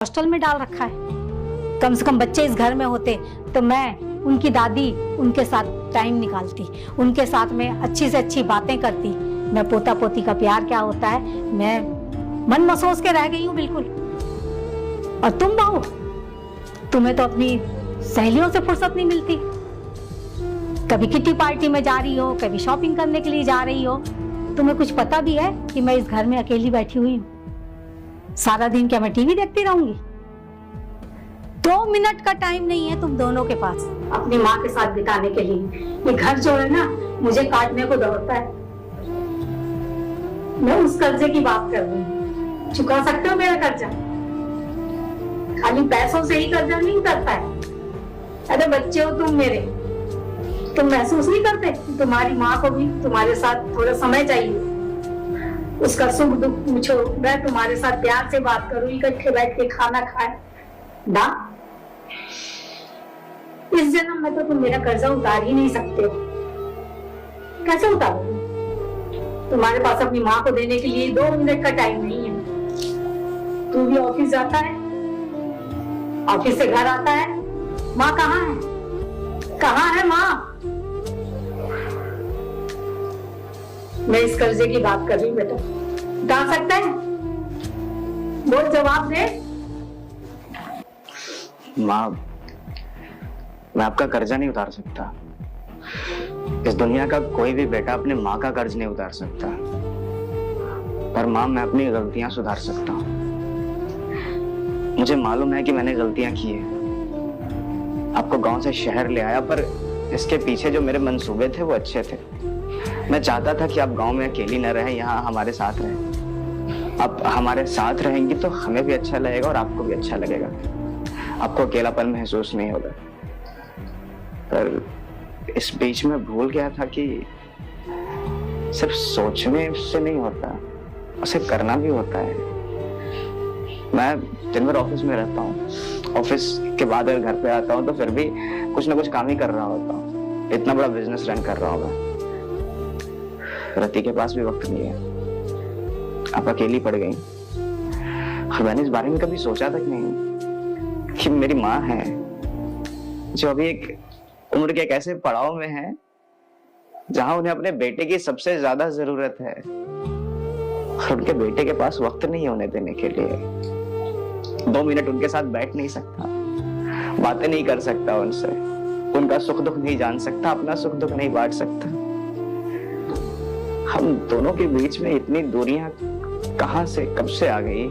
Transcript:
Hostel में डाल रखा है। कम से कम बच्चे इस घर में होते तो मैं उनकी दादी उनके साथ टाइम निकालती, उनके साथ में अच्छी से अच्छी बातें करती। मैं पोता पोती का प्यार क्या होता है मैं मन मसोस के रह गई हूँ बिल्कुल। और तुम बहू, तुम्हें तो अपनी सहेलियों से फुर्सत नहीं मिलती। कभी किटी पार्टी में जा रही हो, कभी शॉपिंग करने के लिए जा रही हो। तुम्हें कुछ पता भी है कि मैं इस घर में अकेली बैठी हुई हूँ? सारा दिन क्या मैं टीवी देखती रहूंगी? 2 मिनट का टाइम नहीं है तुम दोनों के पास अपनी माँ के साथ बिताने के लिए। ये घर जो है ना, मुझे काटने को दौड़ता है। मैं उस कर्जे की बात कर रही हूँ। चुका सकते हो मेरा कर्जा? खाली पैसों से ही कर्जा नहीं करता है। अरे बच्चे हो तुम मेरे, तुम महसूस नहीं करते? तुम्हारी माँ को भी तुम्हारे साथ थोड़ा समय चाहिए। उसका सुख दुख पूछो, मैं तुम्हारे साथ प्यार से बात करूं, इकट्ठे बैठ के खाना खाए ना। इस जन्म में तो तुम मेरा कर्जा उतार ही नहीं सकते हो। कैसे उतारोगे? तुम्हारे पास अपनी माँ को देने के लिए 2 मिनट का टाइम नहीं है। तू भी ऑफिस जाता है, ऑफिस से घर आता है, माँ कहाँ है? कहाँ है माँ? मैं इस कर्जे की बात कर रही हूँ बेटा। बता सकता है? बोल, जवाब दे। माँ, मैं आपका कर्जा नहीं उतार सकता। इस दुनिया का कोई भी बेटा अपने माँ का कर्ज नहीं उतार सकता। पर माँ, मैं अपनी गलतियां सुधार सकता हूँ। मुझे मालूम है कि मैंने गलतियां की है। आपको गांव से शहर ले आया, पर इसके पीछे जो मेरे मंसूबे थे वो अच्छे थे। मैं चाहता था कि आप गांव में अकेली न रहें, यहाँ हमारे साथ रहें। आप हमारे साथ रहेंगी तो हमें भी अच्छा लगेगा और आपको भी अच्छा लगेगा। आपको अकेलापन महसूस नहीं होगा। पर इस बीच में भूल गया था कि सिर्फ सोचने से नहीं होता, उसे करना भी होता है। मैं दिन भर ऑफिस में रहता हूँ, ऑफिस के बाद अगर घर पे आता हूँ तो फिर भी कुछ ना कुछ काम ही कर रहा होता हूँ। इतना बड़ा बिजनेस रन कर रहा हूँ मैं। रति के पास भी वक्त नहीं है। आप अकेली पड़ गई। और मैंने इस बारे में कभी सोचा तक नहीं कि मेरी माँ है जो अभी एक उम्र के एक ऐसे पड़ाव में है जहां उन्हें अपने बेटे की सबसे ज्यादा जरूरत है और उनके बेटे के पास वक्त नहीं है उन्हें देने के लिए। 2 मिनट उनके साथ बैठ नहीं सकता, बातें नहीं कर सकता उनसे, उनका सुख दुख नहीं जान सकता, अपना सुख दुख नहीं बांट सकता। हम दोनों के बीच में इतनी दूरियां कहां से कब से आ गई?